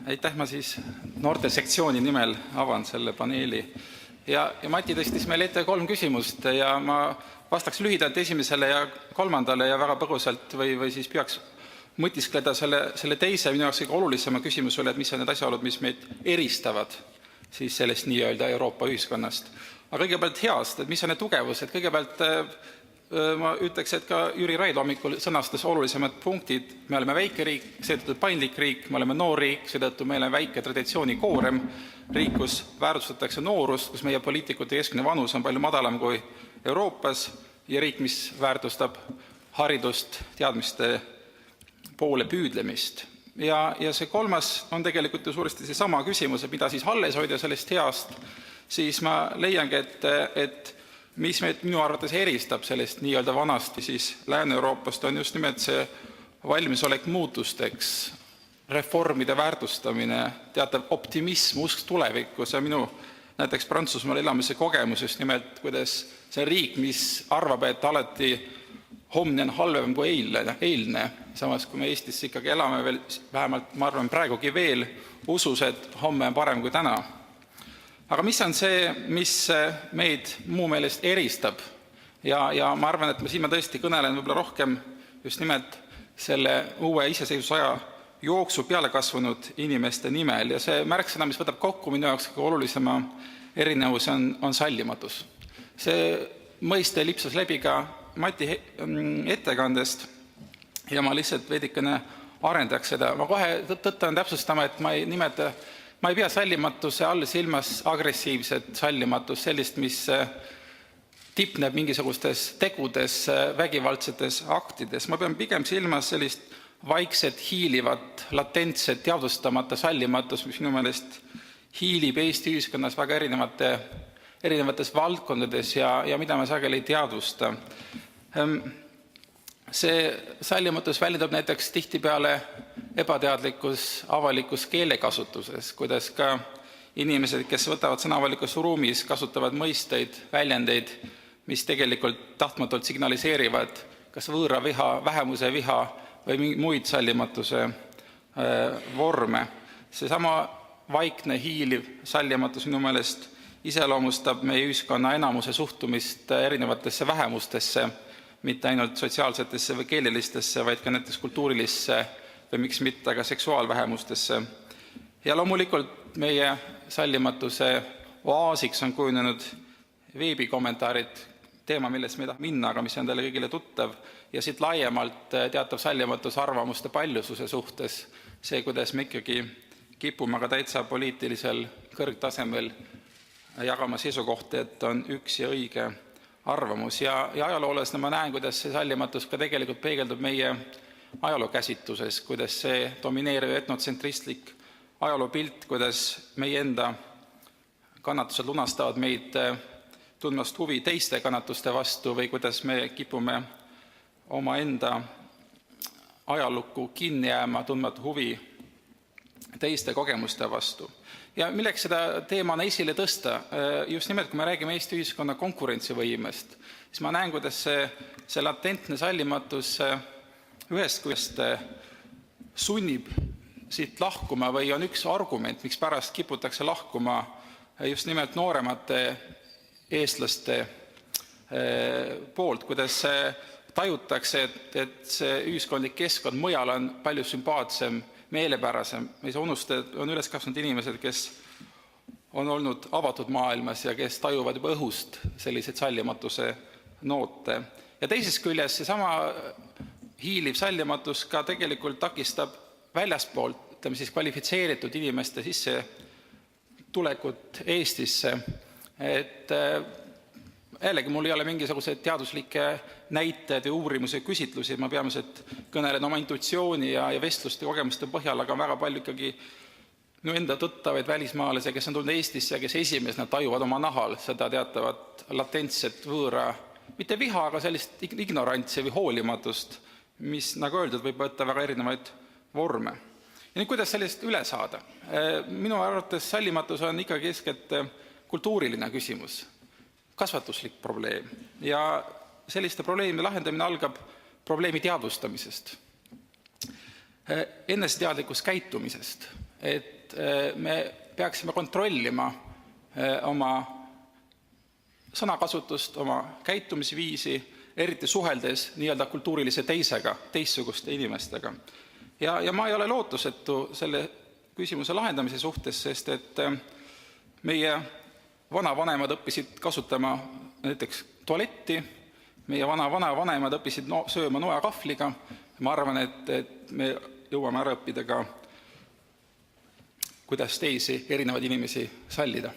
Aitäh, ma siis noorte sektsiooni nimel avan selle paneeli. Ja Mati tõstis meil ette 3 küsimust ja ma vastaks lühidalt esimesele ja 3. ja väga põgusalt või siis peaks mõtiskleda selle teise minu jaoks kõige olulisema küsimusele, et mis on need asjaolud, mis meid eristavad siis sellest nii-öelda Euroopa ühiskonnast. Aga kõigepealt heast, et mis on need tugevused, kõigepealt ma ütleks, et ka Jüri Raid hommikul sõnastas olulisemad punktid. Me oleme väike riik, seetõttu paindlik riik, me oleme noor riik, seetõttu meil on väike traditsioonikoorem, riik, kus väärtustatakse noorust, kus meie poliitikute keskmine vanus on palju madalam kui Euroopas ja riik, mis väärtustab haridust, teadmiste poole püüdlemist. Ja see 3. on tegelikult ju suuresti see sama küsimus, et mida siis alles hoida sellest heast, siis ma leiangi, et mis meid minu arvates eristab sellest nii-öelda vanasti siis Lääne-Euroopast on just nimelt see valmisolek muutusteks, reformide väärtustamine, teatav optimism, usk tulevikkus ja minu näiteks Prantsusmaal elamise kogemus just nimelt, kuidas see riik, mis arvab, et alati homne on halvem kui eilne, samas kui me Eestis ikkagi elame veel, vähemalt ma arvan praegugi veel, usus, et homme on parem kui täna. Aga mis on see, mis meid muu meelest eristab? Ja ma arvan, et siin ma tõesti kõnelen võib-olla rohkem just nimelt selle uue iseseisvusaja jooksu peale kasvanud inimeste nimel. Ja see märksõna, mis võtab kokku minu jaoks kõige olulisema erinevus on sallimatus. See mõiste lipsas läbi ka Mati ettekandest ja ma lihtsalt veidikene arendaks seda. Ma kohe tõttan täpsustama, et ma ei pea sallimatuse all silmas agressiivset sallimatust, sellist, mis tipneb mingisugustes tegudes, vägivaldsetes aktides. Ma pean pigem silmas sellist vaikset, hiilivat, latentset, teadvustamata sallimatust, mis minu meelest hiilib Eesti ühiskonnas väga erinevates valdkondades ja mida me sageli ei teadvusta. See sallimatus väljendab näiteks tihtipeale ebateadlikus avalikus keelekasutuses, kuidas ka inimesed, kes võtavad sõna avalikus ruumis, kasutavad mõisteid, väljendeid, mis tegelikult tahtmatult signaliseerivad kas võõra viha, vähemuse viha või muid sallimatuse vorme. Seesama vaikne hiiliv sallimatus minu meelest iseloomustab meie ühiskonna enamuse suhtumist erinevatesse vähemustesse, mitte ainult sotsiaalsetesse või keelelistesse, vaid ka näiteks kultuurilisse või miks mitte ka seksuaalvähemustesse. Ja loomulikult meie sallimatuse oaasiks on kujunenud veebikommentaarid, teema, millest me ei taha minna, aga mis on teile kõigile tuttav, ja siit laiemalt teatav sallimatus arvamuste paljususe suhtes, see, kuidas me ikkagi kipume aga täitsa poliitilisel kõrgtasemel jagama seisukohti, et on üks ja õige arvamus. Ja ajaloolasena ma näen, kuidas see sallimatus ka tegelikult peegeldub meie ajalookäsitluses, kuidas see domineeriv etnotsentristlik ajaloopilt, kuidas meie enda kannatused lunastavad meid tundmast huvi teiste kannatuste vastu või kuidas me kipume omaenda ajalukku kinni jääma tundmata huvi teiste kogemuste vastu. Ja milleks seda teemana esile tõsta, just nimelt, kui me räägime Eesti ühiskonna konkurentsivõimest, siis ma näen, kuidas see latentne sallimatus ühest küljest sunnib siit lahkuma või on üks argument, miks pärast kiputakse lahkuma just nimelt nooremate eestlaste poolt, kuidas tajutakse, et see ühiskondlik keskkond mujal on palju sümpaatsem, meelepärasem. Me ei saa unustada, et on üles kasvanud inimesed, kes on olnud avatud maailmas ja kes tajuvad juba õhust selliseid sallimatuse noote. Ja teisest küljest seesama hiiliv sallimatus ka tegelikult takistab väljaspoolt, siis kvalifitseeritud inimeste sisse tulekut Eestisse. Et jällegi mul ei ole mingisuguseid teaduslikke näiteid ja uurimusi ja küsitlusi, ma peamiselt kõnelen oma intuitsiooni ja vestluste kogemuste põhjal, aga väga palju ikkagi minu enda tuttavaid välismaalasi, kes on tulnud Eestisse ja kes esimesena tajuvad oma nahal seda teatavat latentset võõra, mitte viha, aga sellist ignorantsi või hoolimatust, mis, nagu öeldud, võib võtta väga erinevaid vorme. Ja nüüd, kuidas sellest üle saada? Minu arvates sallimatus on ikkagi eeskätt kultuuriline küsimus, kasvatuslik probleem ja selliste probleemi lahendamine algab probleemi teadvustamisest, eneseteadlikust käitumisest, et me peaksime kontrollima oma sõnakasutust, oma käitumisviisi, eriti suheldes nii-öelda kultuurilise teisega, teistsuguste inimestega. Ja ma ei ole lootusetu selle küsimuse lahendamise suhtes, sest et meie vanavanemad õppisid kasutama näiteks tualetti, meie vanavanemad õppisid sööma noakahvliga. Ma arvan, et me jõuame ära õppida ka, kuidas teisi erinevaid inimesi sallida.